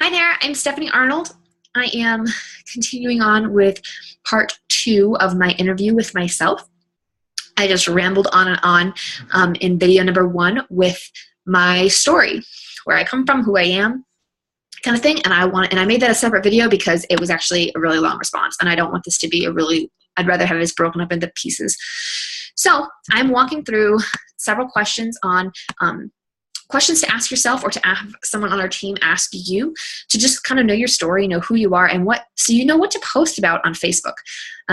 Hi there, I'm Stephanie Arnold. I am continuing on with part 2 of my interview with myself. I just rambled on and on in video number 1 with my story, where I come from, who I am, kind of thing. And I made that a separate video because it was actually a really long response, and I don't want this to be I'd rather have this broken up into pieces. So I'm walking through several questions on questions to ask yourself, or to have someone on our team ask you, to just kind of know your story, know who you are, and so you know what to post about on Facebook.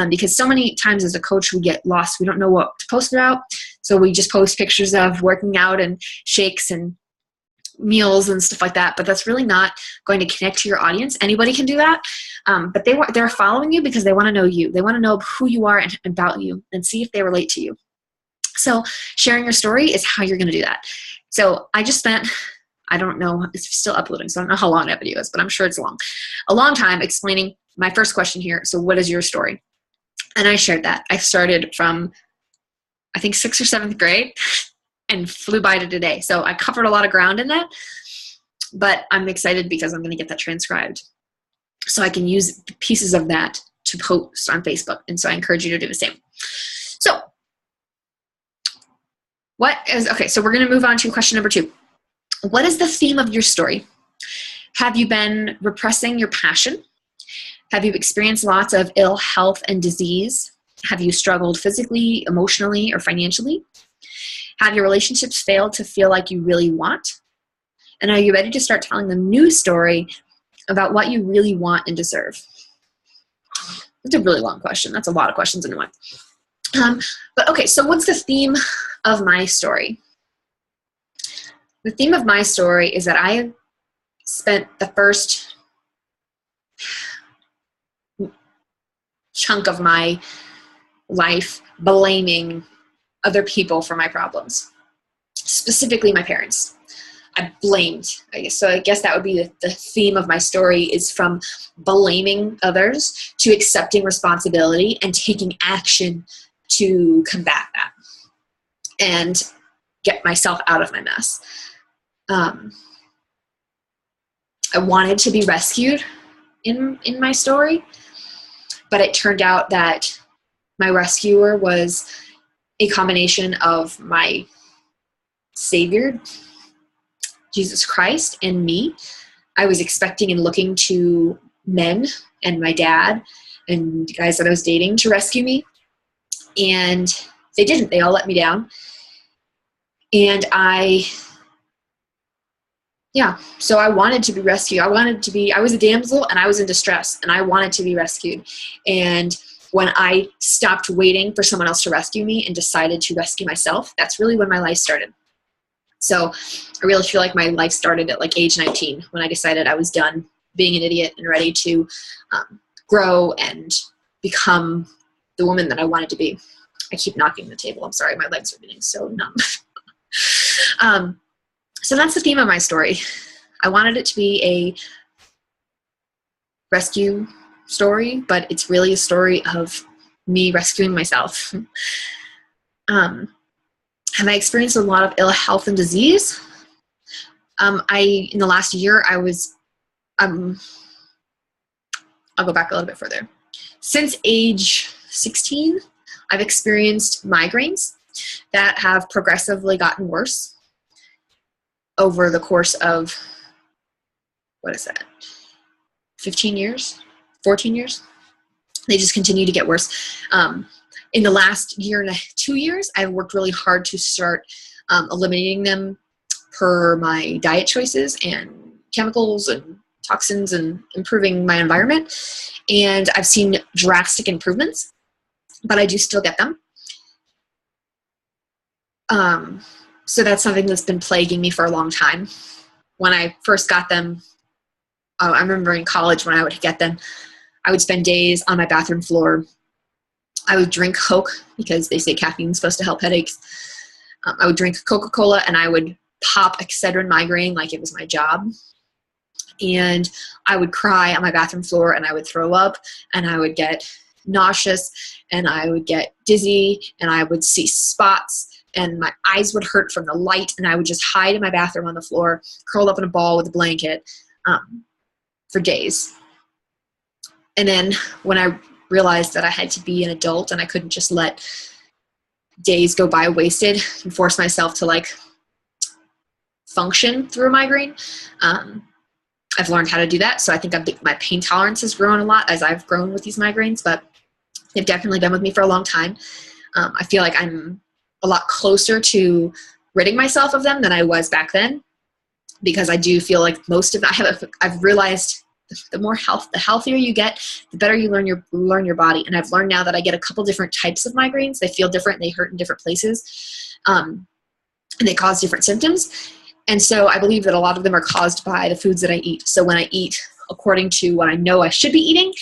Because so many times as a coach we get lost. We don't know what to post about, so we just post pictures of working out and shakes and meals and stuff like that, but that's really not going to connect to your audience. Anybody can do that, but they're following you because they want to know you. They want to know who you are and about you, and see if they relate to you. So sharing your story is how you're going to do that. So I just spent, I don't know, it's still uploading, so I don't know how long that video is, but I'm sure it's a long time explaining my first question here. So what is your story? And I shared that. I started from, I think, 6th or 7th grade and flew by to today. So I covered a lot of ground in that, but I'm excited because I'm going to get that transcribed so I can use pieces of that to post on Facebook. And so I encourage you to do the same. So so we're going to move on to question number 2. What is the theme of your story? Have you been repressing your passion? Have you experienced lots of ill health and disease? Have you struggled physically, emotionally, or financially? Have your relationships failed to feel like you really want? And are you ready to start telling the new story about what you really want and deserve? That's a really long question. That's a lot of questions in one. But okay, so what's the theme of my story? The theme of my story is that I spent the first chunk of my life blaming other people for my problems, specifically my parents. I blamed, I guess. So I guess that would be the theme of my story, is from blaming others to accepting responsibility and taking action to combat that and get myself out of my mess. I wanted to be rescued in my story, but it turned out that my rescuer was a combination of my Savior, Jesus Christ, and me. I was expecting and looking to men and my dad and guys that I was dating to rescue me, and they didn't. They all let me down. And so I wanted to be rescued. I was a damsel and I was in distress, and I wanted to be rescued. And when I stopped waiting for someone else to rescue me and decided to rescue myself, that's really when my life started. So I really feel like my life started at like age 19, when I decided I was done being an idiot and ready to grow and become the woman that I wanted to be. I keep knocking the table. I'm sorry. My legs are getting so numb. So that's the theme of my story. I wanted it to be a rescue story, but it's really a story of me rescuing myself. Have I experienced a lot of ill health and disease? In the last year, I'll go back a little bit further. Since age 16, I've experienced migraines that have progressively gotten worse over the course of, 15 years, 14 years? They just continue to get worse. In the last year and 2 years, I've worked really hard to start eliminating them per my diet choices and chemicals and toxins, and improving my environment. And I've seen drastic improvements, but I do still get them. So that's something that's been plaguing me for a long time. When I first got them, I remember in college when I would get them, I would spend days on my bathroom floor. I would drink Coke because they say caffeine is supposed to help headaches. I would drink Coca-Cola, and I would pop Excedrin migraine like it was my job. And I would cry on my bathroom floor, and I would throw up, and I would get nauseous, and I would get dizzy, and I would see spots, and my eyes would hurt from the light, and I would just hide in my bathroom on the floor, curled up in a ball with a blanket. for days. And then when I realized that I had to be an adult and I couldn't just let days go by wasted and force myself to like function through a migraine, I've learned how to do that. So I think my pain tolerance has grown a lot as I've grown with these migraines, but they've definitely been with me for a long time. I feel like I'm a lot closer to ridding myself of them than I was back then, because I do feel like most of I've realized the healthier you get, the better you learn your body. And I've learned now that I get a couple different types of migraines. They feel different. They hurt in different places. And they cause different symptoms. And so I believe that a lot of them are caused by the foods that I eat. So when I eat according to what I know I should be eating,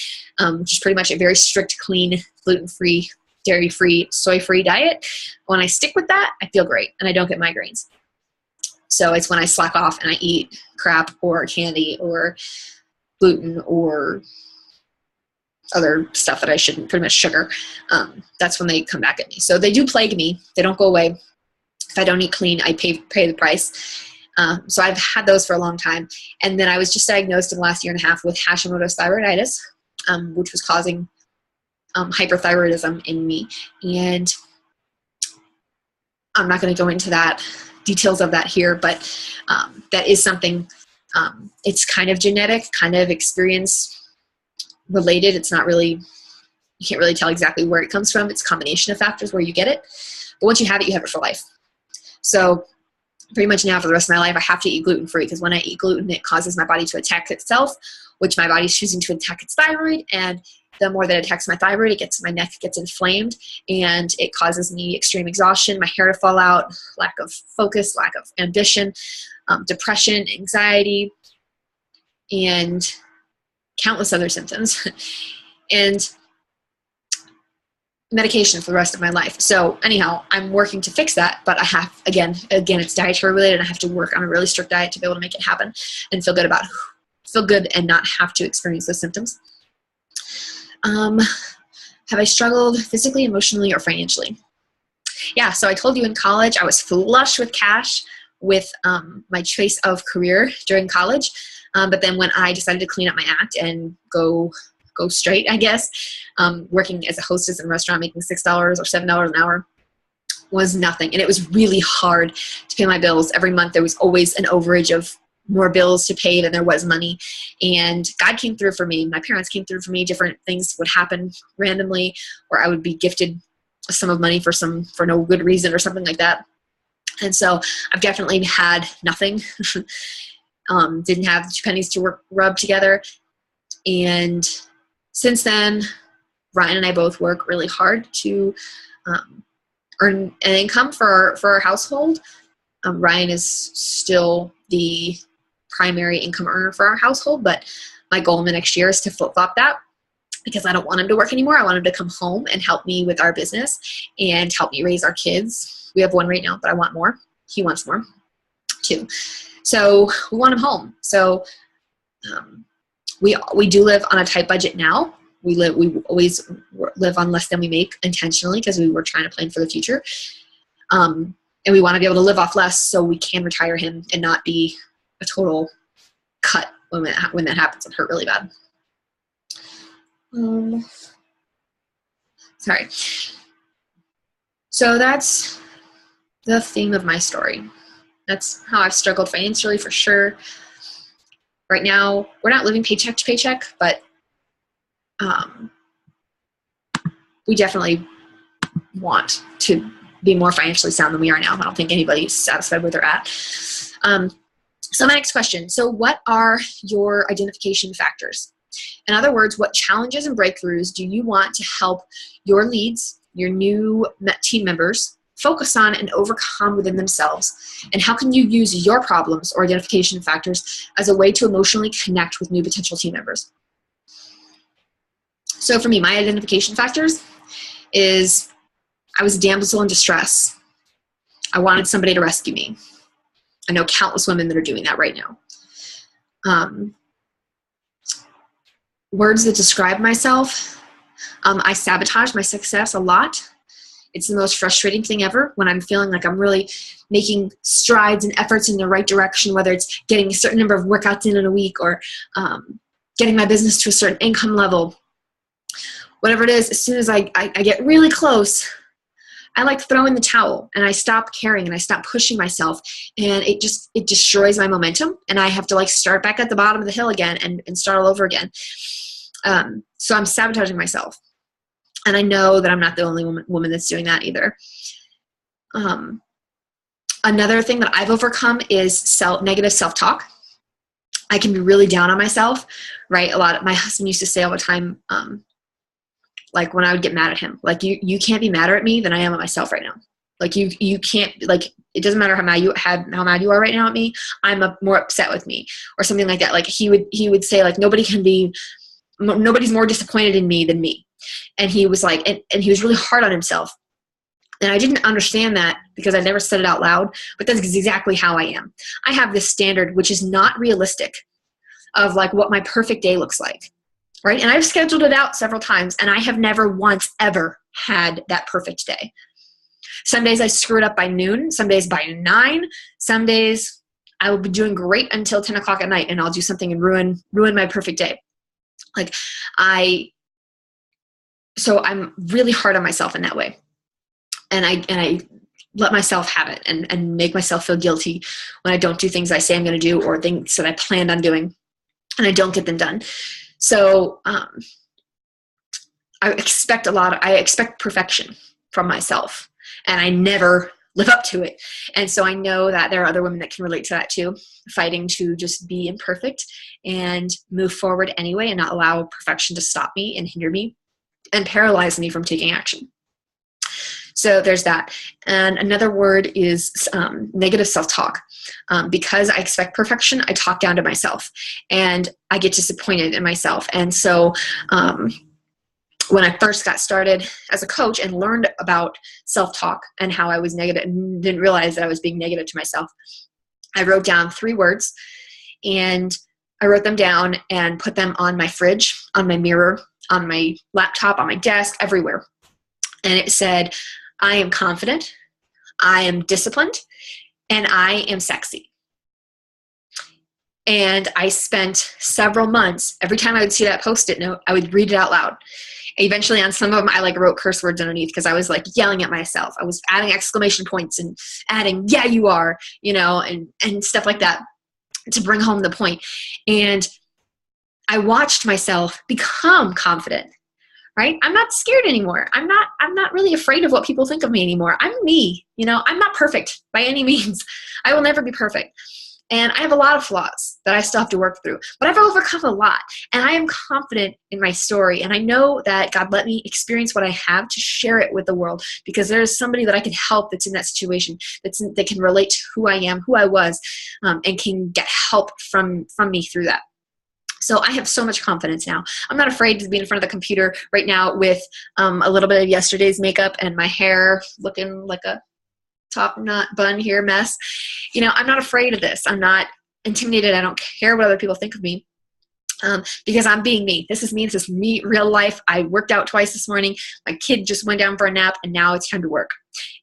which is pretty much a very strict, clean, gluten-free, dairy-free, soy-free diet, when I stick with that, I feel great and I don't get migraines. So it's when I slack off and I eat crap or candy or gluten or other stuff that I shouldn't, pretty much sugar, that's when they come back at me. So they do plague me. They don't go away. If I don't eat clean, I pay the price. So I've had those for a long time. And then I was just diagnosed in the last year and a half with Hashimoto's thyroiditis, which was causing hyperthyroidism in me. And I'm not going to go into details of that here, but that is something, it's kind of genetic, kind of experience related. It's not really, you can't really tell exactly where it comes from. It's a combination of factors where you get it. But once you have it, you have it for life. So pretty much now for the rest of my life, I have to eat gluten-free, because when I eat gluten, it causes my body to attack itself, which my body's choosing to attack its thyroid. And the more that it attacks my thyroid, my neck gets inflamed, and it causes me extreme exhaustion, my hair to fall out, lack of focus, lack of ambition, depression, anxiety, and countless other symptoms. And medication for the rest of my life. So anyhow, I'm working to fix that, but I have, again, it's dietary related. I have to work on a really strict diet to be able to make it happen and feel good and not have to experience those symptoms. Have I struggled physically, emotionally, or financially? Yeah, so I told you in college, I was flush with cash with my choice of career during college. But then when I decided to clean up my act and go straight, I guess, working as a hostess in a restaurant, making $6 or $7 an hour was nothing. And it was really hard to pay my bills. Every month there was always an overage of more bills to pay than there was money. And God came through for me. My parents came through for me. Different things would happen randomly, or I would be gifted a sum of money for no good reason or something like that. And so I've definitely had nothing. Didn't have 2 pennies to rub together. And since then, Ryan and I both work really hard to earn an income for our household. Ryan is still the primary income earner for our household, but my goal in the next year is to flip-flop that, because I don't want him to work anymore. I want him to come home and help me with our business and help me raise our kids. We have 1 right now, but I want more. He wants more too. So we want him home. So we do live on a tight budget now. We always live on less than we make intentionally, because we were trying to plan for the future. And we want to be able to live off less so we can retire him and not be a total cut when that happens and hurt really bad. Sorry. So that's the theme of my story. That's how I've struggled financially, for sure. Right now, we're not living paycheck to paycheck, but we definitely want to be more financially sound than we are now. I don't think anybody's satisfied where they're at. So my next question. So what are your identification factors? In other words, what challenges and breakthroughs do you want to help your leads, your new team members, focus on and overcome within themselves? And how can you use your problems or identification factors as a way to emotionally connect with new potential team members? So for me, my identification factors is I was a damsel in distress. I wanted somebody to rescue me. I know countless women that are doing that right now. Words that describe myself. I sabotage my success a lot. It's the most frustrating thing ever when I'm feeling like I'm really making strides and efforts in the right direction, whether it's getting a certain number of workouts in a week or getting my business to a certain income level, whatever it is, as soon as I get really close, I like throw in the towel and I stop caring and I stop pushing myself, and it destroys my momentum, and I have to like start back at the bottom of the hill again and start all over again. So I'm sabotaging myself, and I know that I'm not the only woman that's doing that either. Another thing that I've overcome is negative self-talk. I can be really down on myself, right? My husband used to say all the time, like when I would get mad at him, like you can't be madder at me than I am at myself right now. Like you can't, like, it doesn't matter how mad you are right now at me. I'm more upset with me, or something like that. Like he would say, like, nobody's more disappointed in me than me. And he was like, and he was really hard on himself. And I didn't understand that because I never said it out loud, but that's exactly how I am. I have this standard, which is not realistic, of like what my perfect day looks like. Right? And I've scheduled it out several times, and I have never once ever had that perfect day. Some days I screw it up by noon, some days by 9, some days I will be doing great until 10 o'clock at night, and I'll do something and ruin my perfect day. So I'm really hard on myself in that way. And I let myself have it and make myself feel guilty when I don't do things I say I'm going to do, or things that I planned on doing and I don't get them done. So I expect perfection from myself, and I never live up to it. And so I know that there are other women that can relate to that too, fighting to just be imperfect and move forward anyway, and not allow perfection to stop me and hinder me and paralyze me from taking action. So there's that. And another word is negative self-talk. Because I expect perfection, I talk down to myself, and I get disappointed in myself. And so when I first got started as a coach and learned about self-talk and how I was negative and didn't realize that I was being negative to myself, I wrote down 3 words, and I wrote them down and put them on my fridge, on my mirror, on my laptop, on my desk, everywhere. And it said, I am confident, I am disciplined, and I am sexy. And I spent several months, every time I would see that Post-it note, I would read it out loud. Eventually on some of them, I like wrote curse words underneath because I was like yelling at myself. I was adding exclamation points and adding, yeah, you are, and stuff like that to bring home the point. And I watched myself become confident. Right? I'm not scared anymore. I'm not really afraid of what people think of me anymore. I'm me. I'm not perfect by any means. I will never be perfect. And I have a lot of flaws that I still have to work through, but I've overcome a lot, and I am confident in my story. And I know that God let me experience what I have to share it with the world, because there is somebody that I can help that's in that situation, that can relate to who I am, who I was, and can get help from me through that. So I have so much confidence now. I'm not afraid to be in front of the computer right now with a little bit of yesterday's makeup and my hair looking like a top knot bun here mess. I'm not afraid of this. I'm not intimidated. I don't care what other people think of me, because I'm being me. This is me. This is me, real life. I worked out twice this morning. My kid just went down for a nap, and now it's time to work.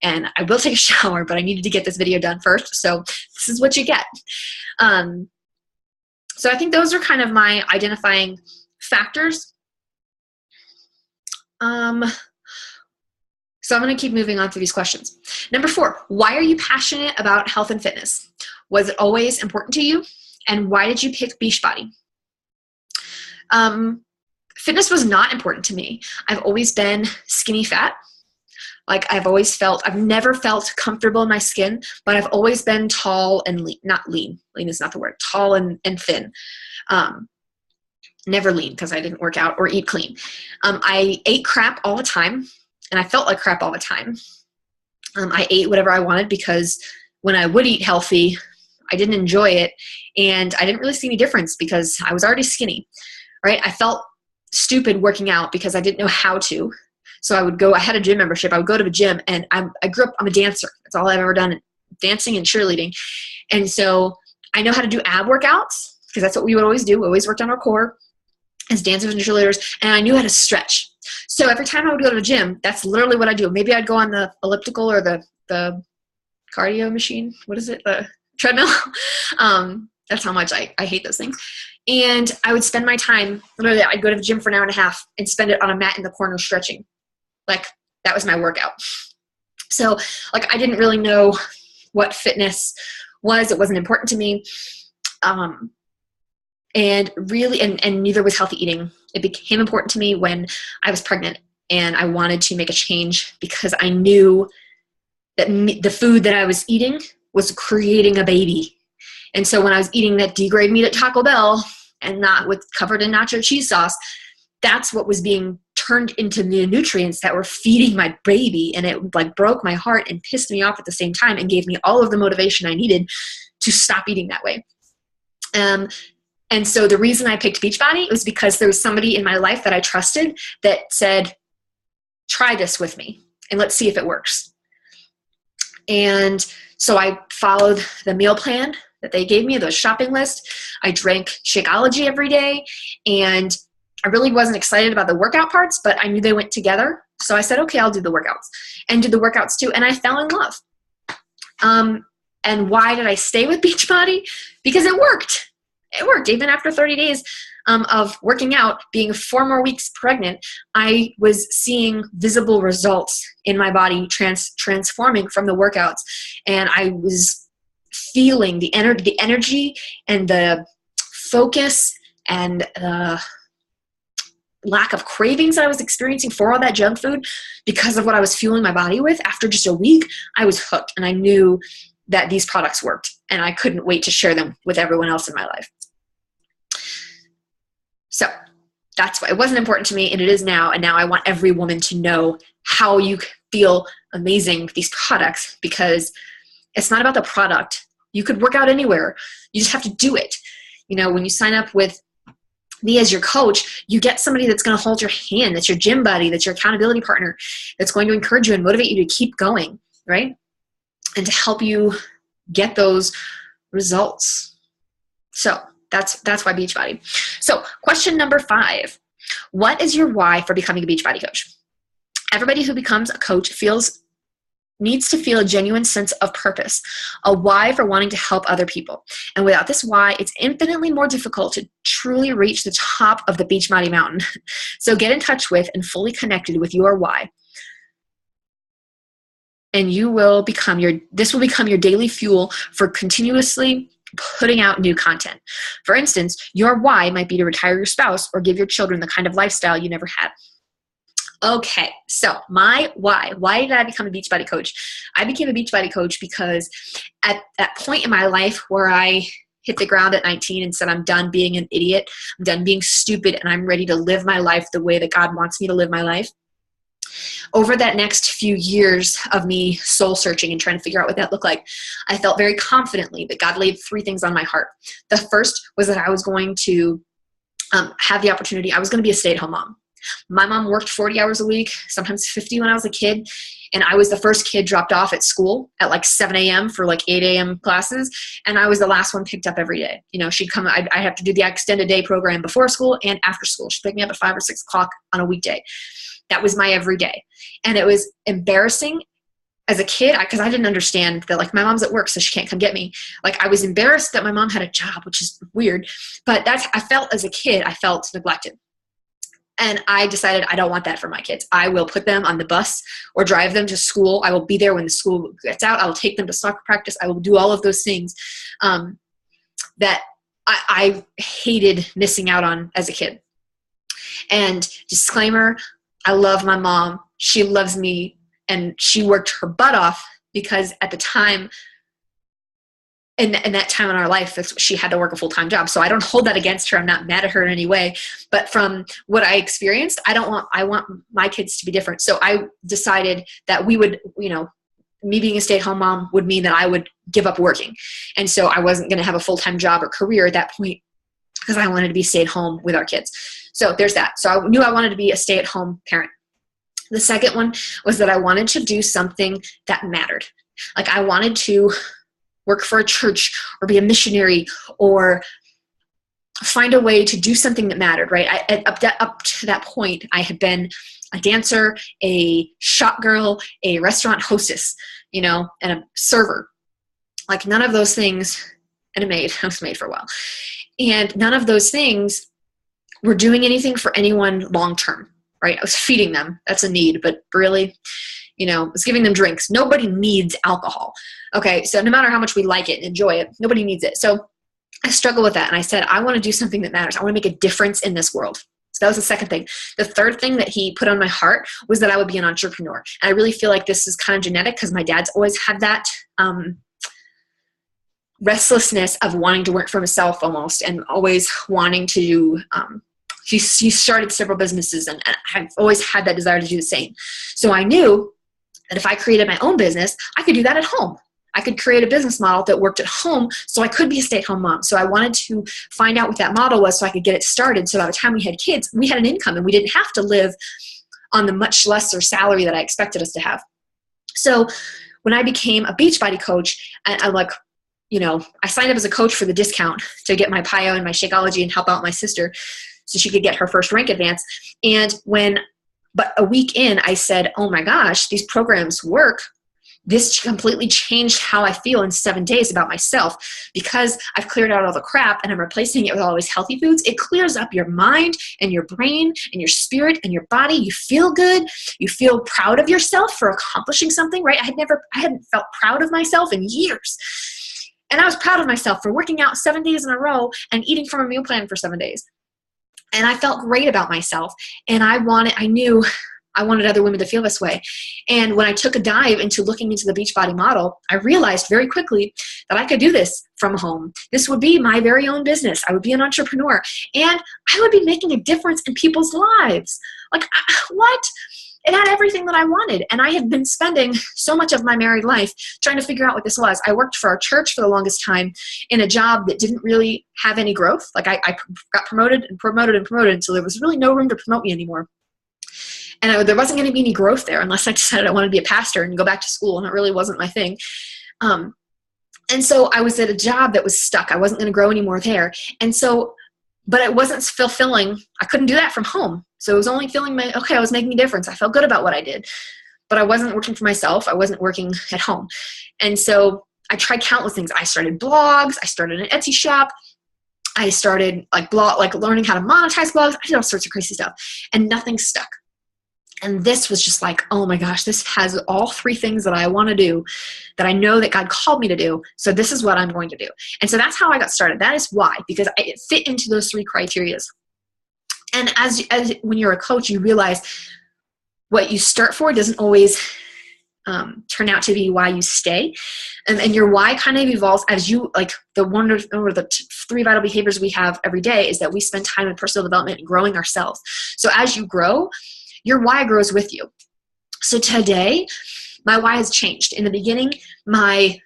And I will take a shower, but I needed to get this video done first. So this is what you get. So I think those are kind of my identifying factors. So I'm going to keep moving on through these questions. Number 4, why are you passionate about health and fitness? Was it always important to you? And why did you pick Beachbody? Fitness was not important to me. I've always been skinny fat. Like I've never felt comfortable in my skin, but I've always been tall and lean, not lean. Lean is not the word. Tall and thin. Never lean because I didn't work out or eat clean. I ate crap all the time, and I felt like crap all the time. I ate whatever I wanted because when I would eat healthy, I didn't enjoy it, and I didn't really see any difference because I was already skinny, right? I felt stupid working out because I didn't know how to. So I had a gym membership. I would go to the gym, and I'm a dancer. That's all I've ever done, dancing and cheerleading. And so I know how to do ab workouts because that's what we would always do. We always worked on our core as dancers and cheerleaders, and I knew how to stretch. So every time I would go to the gym, that's literally what I do. Maybe I'd go on the elliptical or the cardio machine. What is it? The treadmill. That's how much I hate those things. And I would spend my time, literally I'd go to the gym for an hour and a half and spend it on a mat in the corner stretching. Like that was my workout. So like I didn't really know what fitness was. It wasn't important to me. And really, and neither was healthy eating. It became important to me when I was pregnant and I wanted to make a change because I knew that the food that I was eating was creating a baby. And so when I was eating that D-grade meat at Taco Bell and not with covered in nacho cheese sauce, that's what was being turned into the nutrients that were feeding my baby. And it like broke my heart and pissed me off at the same time and gave me all of the motivation I needed to stop eating that way. And so the reason I picked Beachbody was because there was somebody in my life that I trusted that said, try this with me and let's see if it works. And so I followed the meal plan that they gave me, the shopping list. I drank Shakeology every day, and I really wasn't excited about the workout parts, but I knew they went together. So I said, okay, I'll do the workouts, and did the workouts too. And I fell in love. And why did I stay with Beachbody? Because it worked. It worked. Even after 30 days of working out, being 4 more weeks pregnant, I was seeing visible results in my body transforming from the workouts. And I was feeling the energy and the focus and the lack of cravings that I was experiencing for all that junk food because of what I was fueling my body with. After just a week, I was hooked, and I knew that these products worked, and I couldn't wait to share them with everyone else in my life. So that's why it wasn't important to me, and it is now. And now I want every woman to know how you feel amazing with these products, because it's not about the product. You could work out anywhere. You just have to do it. You know, when you sign up with me as your coach, you get somebody that's going to hold your hand, that's your gym buddy, that's your accountability partner, that's going to encourage you and motivate you to keep going, right? And to help you get those results. So that's why Beachbody. So question number 5, what is your why for becoming a Beachbody coach? Everybody who becomes a coach needs to feel a genuine sense of purpose, a why for wanting to help other people. And without this why, it's infinitely more difficult to truly reach the top of the Beachbody mountain. So get in touch with and fully connected with your why. And this will become your daily fuel for continuously putting out new content. For instance, your why might be to retire your spouse or give your children the kind of lifestyle you never had. Okay, so my why did I become a Beachbody coach? I became a Beachbody coach because at that point in my life where I hit the ground at 19 and said, I'm done being an idiot, I'm done being stupid, and I'm ready to live my life the way that God wants me to live my life. Over that next few years of me soul searching and trying to figure out what that looked like, I felt very confidently that God laid 3 things on my heart. The first was that I was going to have the opportunity. I was going to be a stay-at-home mom. My mom worked 40 hours a week, sometimes 50 when I was a kid. And I was the first kid dropped off at school at like 7 a.m. for like 8 a.m. classes. And I was the last one picked up every day. You know, she'd come, I have to do the extended day program before school and after school. She'd pick me up at 5 or 6 o'clock on a weekday. That was my everyday. And it was embarrassing as a kid because I didn't understand that, like, my mom's at work, so she can't come get me. Like, I was embarrassed that my mom had a job, which is weird. But I felt as a kid, I felt neglected. And I decided I don't want that for my kids. I will put them on the bus or drive them to school. I will be there when the school gets out. I will take them to soccer practice. I will do all of those things that I hated missing out on as a kid. And disclaimer, I love my mom. She loves me, and she worked her butt off because at the time, in that time in our life, she had to work a full-time job. So I don't hold that against her. I'm not mad at her in any way. But from what I experienced, I want my kids to be different. So I decided that we would, me being a stay-at-home mom would mean that I would give up working. And so I wasn't going to have a full-time job or career at that point because I wanted to be stay-at-home with our kids. So there's that. So I knew I wanted to be a stay-at-home parent. The second one was that I wanted to do something that mattered. Like, I wanted to work for a church or be a missionary or find a way to do something that mattered, right? Up to that point, I had been a dancer, a shop girl, a restaurant hostess, and a server. Like, none of those things, and I was a maid for a while. And none of those things were doing anything for anyone long-term, right? I was feeding them. That's a need, but really, I was giving them drinks. Nobody needs alcohol. Okay, so no matter how much we like it and enjoy it, nobody needs it. So I struggle with that. And I said, I want to do something that matters. I want to make a difference in this world. So that was the second thing. The third thing that he put on my heart was that I would be an entrepreneur. And I really feel like this is kind of genetic because my dad's always had that restlessness of wanting to work for himself almost, and always wanting to he started several businesses, and I've always had that desire to do the same. So I knew that if I created my own business, I could do that at home. I could create a business model that worked at home, so I could be a stay-at-home mom. So I wanted to find out what that model was so I could get it started. So by the time we had kids, we had an income and we didn't have to live on the much lesser salary that I expected us to have. So when I became a Beachbody coach, I'm like, I signed up as a coach for the discount to get my PIO and my Shakeology and help out my sister so she could get her first rank advance. But a week in, I said, oh my gosh, these programs work. This completely changed how I feel in 7 days about myself, because I've cleared out all the crap and I'm replacing it with all these healthy foods. It clears up your mind and your brain and your spirit and your body. You feel good. You feel proud of yourself for accomplishing something, right? I hadn't felt proud of myself in years. And I was proud of myself for working out 7 days in a row and eating from a meal plan for 7 days. And I felt great about myself. And I knew I wanted other women to feel this way. And when I took a dive into looking into the Beachbody model, I realized very quickly that I could do this from home. This would be my very own business. I would be an entrepreneur. And I would be making a difference in people's lives. Like, what? It had everything that I wanted. And I had been spending so much of my married life trying to figure out what this was. I worked for our church for the longest time in a job that didn't really have any growth. Like, I got promoted until there was really no room to promote me anymore. And there wasn't going to be any growth there unless I decided I wanted to be a pastor and go back to school, and it really wasn't my thing. And so I was at a job that was stuck. I wasn't going to grow anymore there. But it wasn't fulfilling. I couldn't do that from home. So it was only I was making a difference. I felt good about what I did, but I wasn't working for myself. I wasn't working at home. And so I tried countless things. I started blogs. I started an Etsy shop. I started learning how to monetize blogs. I did all sorts of crazy stuff, and nothing stuck. And this was just like, oh my gosh, this has all three things that I want to do, that I know that God called me to do. So this is what I'm going to do. And so that's how I got started. That is why, because it fit into those three criteria. And as when you're a coach, you realize what you start for doesn't always turn out to be why you stay. And your why kind of evolves as you, like, the three vital behaviors we have every day is that we spend time in personal development and growing ourselves. So as you grow, your why grows with you. So today, my why has changed. In the beginning, I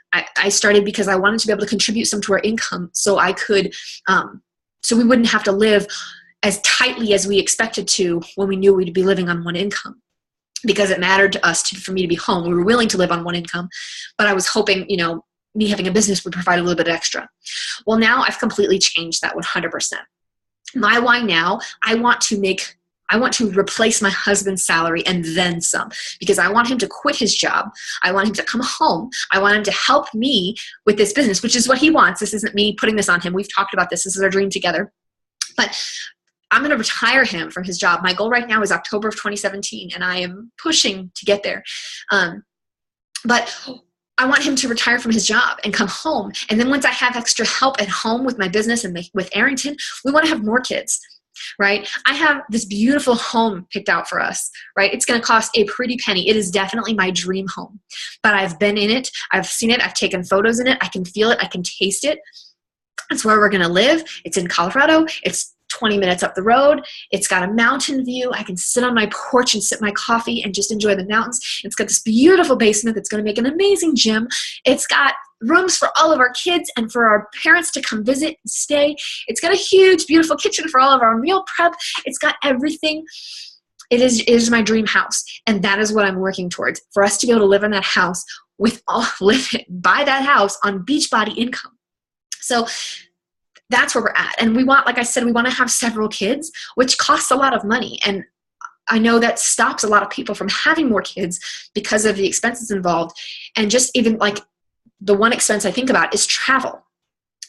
started because I wanted to be able to contribute some to our income, so I could, so we wouldn't have to live as tightly as we expected to when we knew we'd be living on one income, because it mattered to us for me to be home. We were willing to live on one income, but I was hoping, me having a business would provide a little bit extra. Well, now I've completely changed that 100%. My why now, I want to replace my husband's salary and then some, because I want him to quit his job. I want him to come home. I want him to help me with this business, which is what he wants. This isn't me putting this on him. We've talked about this. This is our dream together. But I'm going to retire him from his job. My goal right now is October of 2017, and I am pushing to get there. But I want him to retire from his job and come home. And then once I have extra help at home with my business and with Arrington, we want to have more kids. Right? I have this beautiful home picked out for us, right? It's going to cost a pretty penny. It is definitely my dream home, but I've been in it. I've seen it. I've taken photos in it. I can feel it. I can taste it. It's where we're going to live. It's in Colorado. It's 20 minutes up the road. It's got a mountain view. I can sit on my porch and sip my coffee and just enjoy the mountains. It's got this beautiful basement that's going to make an amazing gym. It's got rooms for all of our kids and for our parents to come visit and stay. It's got a huge, beautiful kitchen for all of our meal prep. It's got everything. It is my dream house. And that is what I'm working towards, for us to be able to live in that house buy that house on Beachbody income. So that's where we're at. And we want, like I said, we want to have several kids, which costs a lot of money. And I know that stops a lot of people from having more kids because of the expenses involved. And just even like the one expense I think about is travel.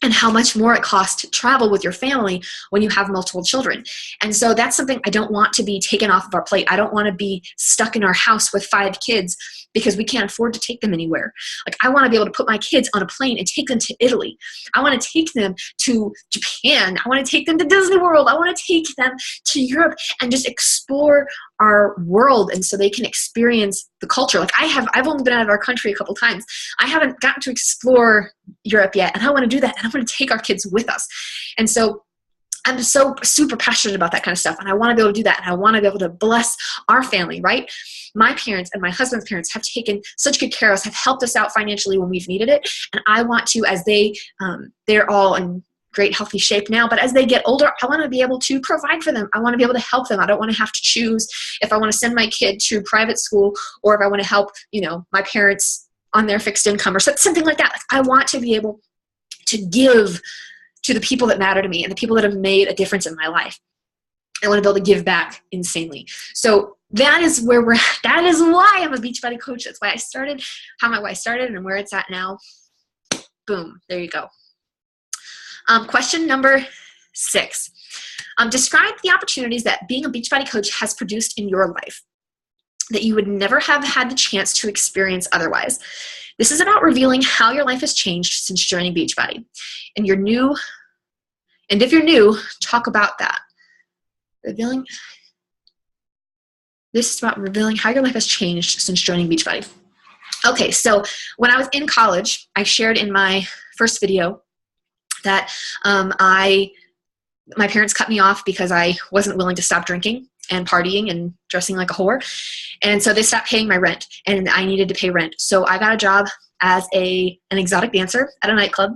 and how much more it costs to travel with your family when you have multiple children. And so that's something I don't want to be taken off of our plate. I don't want to be stuck in our house with 5 kids because we can't afford to take them anywhere. Like, I want to be able to put my kids on a plane and take them to Italy. I want to take them to Japan. I want to take them to Disney World. I want to take them to Europe and just explore our world, and so they can experience the culture. Like, I've only been out of our country a couple times. I haven't gotten to explore Europe yet, and I want to do that, and I want to take our kids with us. And so I'm so super passionate about that kind of stuff, and I want to be able to do that, and I want to be able to bless our family, right? My parents and my husband's parents have taken such good care of us, have helped us out financially when we've needed it, and I want to, as they're all in great healthy shape now, but as they get older, I want to be able to provide for them. I want to be able to help them. I don't want to have to choose if I want to send my kid to private school or if I want to help, my parents on their fixed income or something like that. Like, I want to be able to give to the people that matter to me and the people that have made a difference in my life. I want to be able to give back insanely. So that is where we're at. That is why I'm a Beachbody coach. That's why I started, why I started and where it's at now. Boom. There you go. Question number 6. Describe the opportunities that being a Beachbody coach has produced in your life that you would never have had the chance to experience otherwise. This is about revealing how your life has changed since joining Beachbody. And if you're new, talk about that. This is about revealing how your life has changed since joining Beachbody. Okay, so when I was in college, I shared in my first video that my parents cut me off because I wasn't willing to stop drinking and partying and dressing like a whore. And so they stopped paying my rent, and I needed to pay rent. So I got a job as an exotic dancer at a nightclub,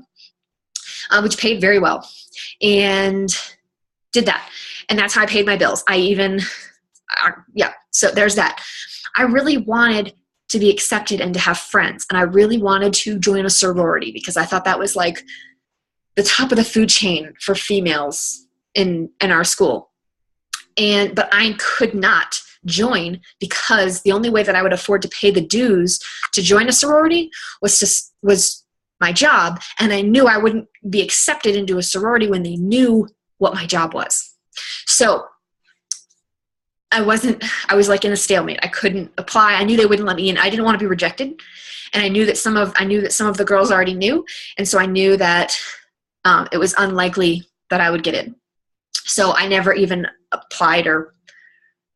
which paid very well, and did that. And that's how I paid my bills. So there's that. I really wanted to be accepted and to have friends. And I really wanted to join a sorority because I thought that was like the top of the food chain for females in our school. But I could not join because the only way that I would afford to pay the dues to join a sorority was my job. And I knew I wouldn't be accepted into a sorority when they knew what my job was. So I was like in a stalemate. I couldn't apply. I knew they wouldn't let me in. I didn't want to be rejected. And I knew that some of the girls already knew. And so I knew that it was unlikely that I would get in. So I never even applied or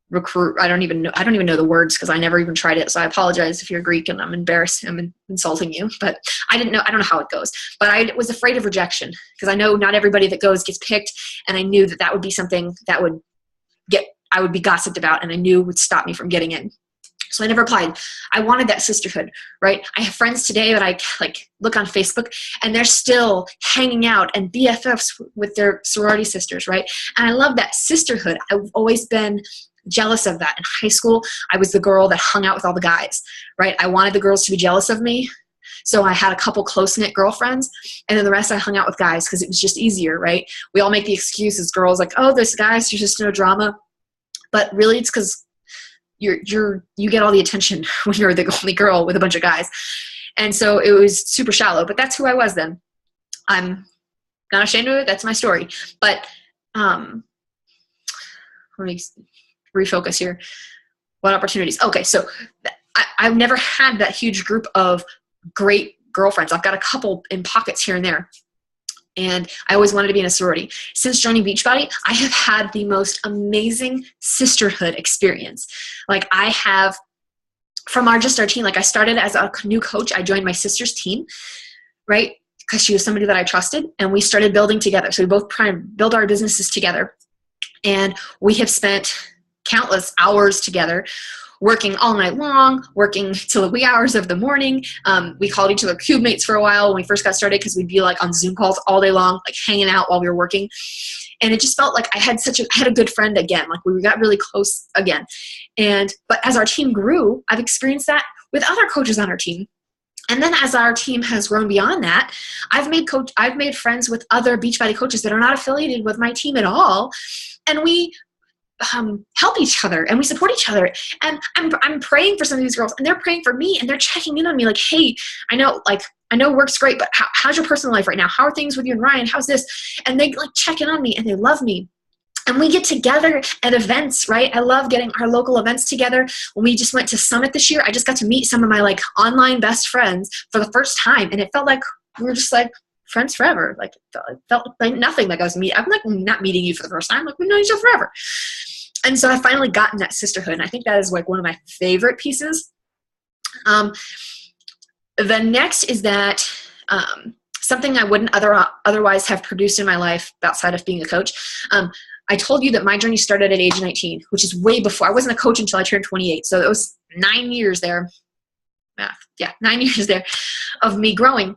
recruit. I don't even know the words because I never even tried it. So I apologize if you're Greek and I'm insulting you, but I don't know how it goes. But I was afraid of rejection because I know not everybody that goes gets picked. And I knew that would be something that I would be gossiped about, and I knew would stop me from getting in. So I never applied. I wanted that sisterhood, right? I have friends today that I look on Facebook, and they're still hanging out and BFFs with their sorority sisters, right? And I love that sisterhood. I've always been jealous of that. In high school, I was the girl that hung out with all the guys, right? I wanted the girls to be jealous of me. So I had a couple close-knit girlfriends, and then the rest I hung out with guys because it was just easier, right? We all make the excuses, girls, like, oh, there's guys, there's just no drama. But really it's because you get all the attention when you're the only girl with a bunch of guys. And so it was super shallow, but that's who I was then. I'm not ashamed of it. That's my story. But let me refocus here. What opportunities? Okay, so I've never had that huge group of great girlfriends. I've got a couple in pockets here and there. And I always wanted to be in a sorority. Since joining Beachbody, I have had the most amazing sisterhood experience. Like I have, from our team, like I started as a new coach. I joined my sister's team, right? Because she was somebody that I trusted, and we started building together. So we both try to build our businesses together. And we have spent countless hours together, working all night long, working till the wee hours of the morning. We called each other cube mates for a while when we first got started because we'd be like on Zoom calls all day long, like hanging out while we were working. And it just felt like I had a good friend again. Like we got really close again. But as our team grew, I've experienced that with other coaches on our team. And then as our team has grown beyond that, I've made friends with other Beachbody coaches that are not affiliated with my team at all. And we help each other and we support each other. And I'm praying for some of these girls, and they're praying for me, and they're checking in on me like, hey, I know, like, I know work's great, but how's your personal life right now? How are things with you and Ryan? How's this? And they like check in on me and they love me. And we get together at events, right? I love getting our local events together. When we just went to Summit this year, I just got to meet some of my like online best friends for the first time. And it felt like we were just like friends forever. Like it felt like nothing like I'm like not meeting you for the first time. Like we've known each other forever. And so I finally gotten that sisterhood. And I think that is like one of my favorite pieces. The next is that something I wouldn't otherwise have produced in my life outside of being a coach. I told you that my journey started at age 19, which is way before. I wasn't a coach until I turned 28. So it was 9 years there. Yeah, 9 years there of me growing.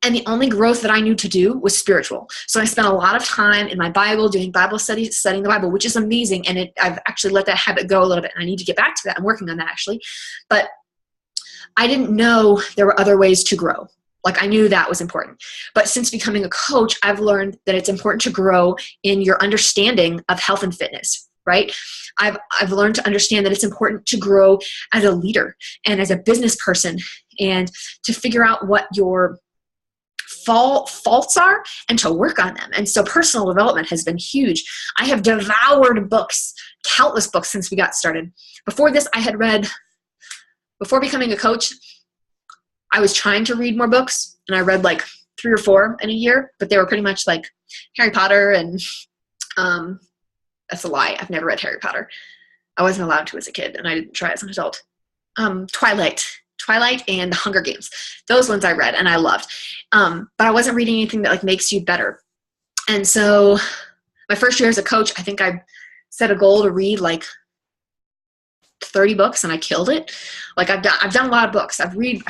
And the only growth that I knew to do was spiritual. So I spent a lot of time in my Bible, doing Bible studies, studying the Bible, which is amazing. And I've actually let that habit go a little bit. And I need to get back to that. I'm working on that actually. But I didn't know there were other ways to grow. Like I knew that was important. But since becoming a coach, I've learned that it's important to grow in your understanding of health and fitness, right? I've learned to understand that it's important to grow as a leader and as a business person and to figure out what your faults are and to work on them. And so personal development has been huge. I have devoured books, countless books since we got started. Before this, before becoming a coach, I was trying to read more books, and I read like 3 or 4 in a year, but they were pretty much like Harry Potter and that's a lie. I've never read Harry Potter. I wasn't allowed to as a kid, and I didn't try as an adult. Twilight and The Hunger Games. Those ones I read and I loved. But I wasn't reading anything that like makes you better. And so my first year as a coach, I think I set a goal to read like 30 books and I killed it. Like I've done a lot of books. I read.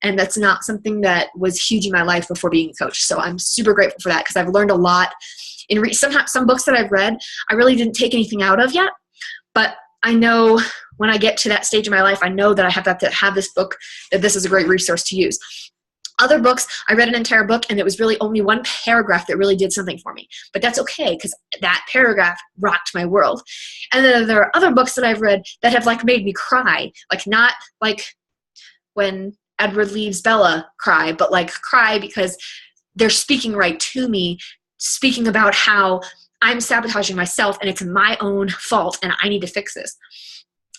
And that's not something that was huge in my life before being a coach. So I'm super grateful for that because I've learned a lot. Some books that I've read, I really didn't take anything out of yet. But I know when I get to that stage of my life, I know that I have to have this book, that this is a great resource to use. Other books, I read an entire book and it was really only one paragraph that really did something for me. But that's okay because that paragraph rocked my world. And then there are other books that I've read that have like made me cry. Like not like when Edward leaves Bella cry, but like cry because they're speaking right to me, speaking about how I'm sabotaging myself and it's my own fault and I need to fix this.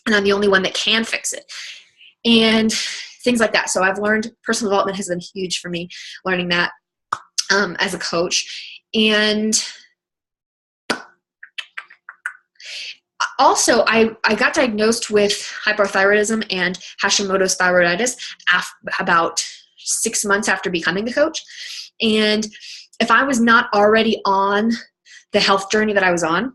And I'm the only one that can fix it. And things like that. So I've learned personal development has been huge for me, learning that as a coach. And also, I got diagnosed with hypothyroidism and Hashimoto's thyroiditis about 6 months after becoming the coach. And if I was not already on the health journey that I was on,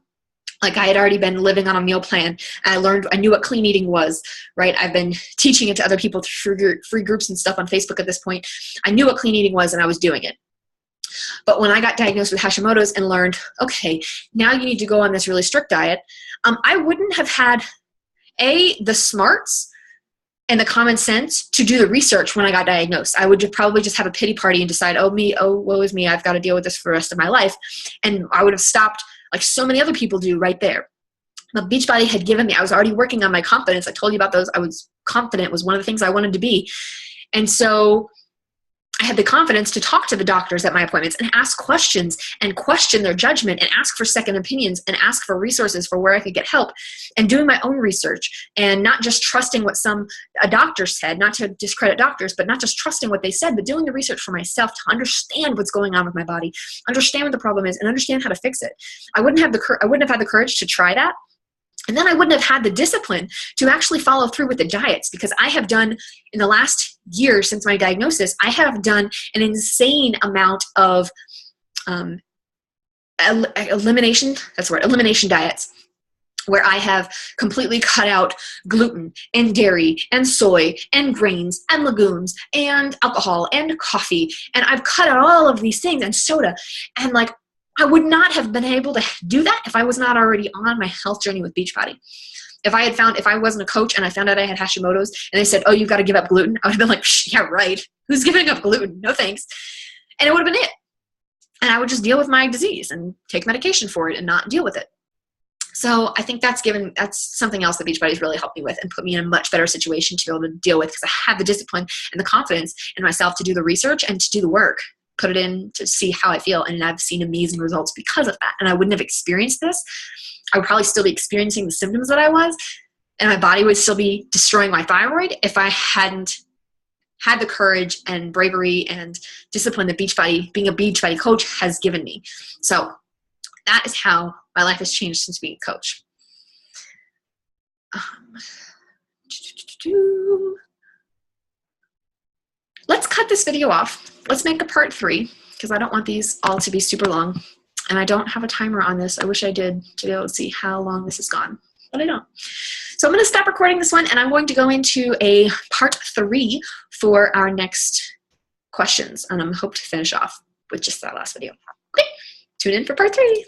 like I had already been living on a meal plan. And I knew what clean eating was, right? I've been teaching it to other people through free groups and stuff on Facebook at this point. I knew what clean eating was and I was doing it. But when I got diagnosed with Hashimoto's and learned, okay, now you need to go on this really strict diet, I wouldn't have had the smarts and the common sense to do the research when I got diagnosed. I would probably just have a pity party and decide, woe is me, I've got to deal with this for the rest of my life. And I would have stopped like so many other people do right there. But Beachbody had given me, I was already working on my confidence. I told you about those. I was confident was one of the things I wanted to be. And so I had the confidence to talk to the doctors at my appointments and ask questions and question their judgment and ask for second opinions and ask for resources for where I could get help and doing my own research and not just trusting what a doctor said, not to discredit doctors, but not just trusting what they said, but doing the research for myself to understand what's going on with my body, understand what the problem is and understand how to fix it. I wouldn't have had the courage to try that. And then I wouldn't have had the discipline to actually follow through with the diets because I have done in the last year since my diagnosis, I have done an insane amount of elimination diets where I have completely cut out gluten and dairy and soy and grains and legumes and alcohol and coffee. And I've cut out all of these things and soda. And like, I would not have been able to do that if I was not already on my health journey with Beachbody. If I wasn't a coach and I found out I had Hashimoto's and they said, oh, you've got to give up gluten, I would have been like, yeah, right. Who's giving up gluten? No thanks. And it would have been it. And I would just deal with my disease and take medication for it and not deal with it. So I think that's something else that Beachbody's really helped me with and put me in a much better situation to be able to deal with, because I have the discipline and the confidence in myself to do the research and to do the work, put it in to see how I feel. And I've seen amazing results because of that. And I wouldn't have experienced this. I would probably still be experiencing the symptoms that I was, and my body would still be destroying my thyroid if I hadn't had the courage and bravery and discipline that Beachbody, being a Beachbody coach, has given me. So that is how my life has changed since being a coach. Let's cut this video off. Let's make a part 3, because I don't want these all to be super long. And I don't have a timer on this. I wish I did, to be able to see how long this has gone, but I don't. So I'm going to stop recording this one, and I'm going to go into a part 3 for our next questions. And I'm hope to finish off with just that last video. Okay, tune in for part 3.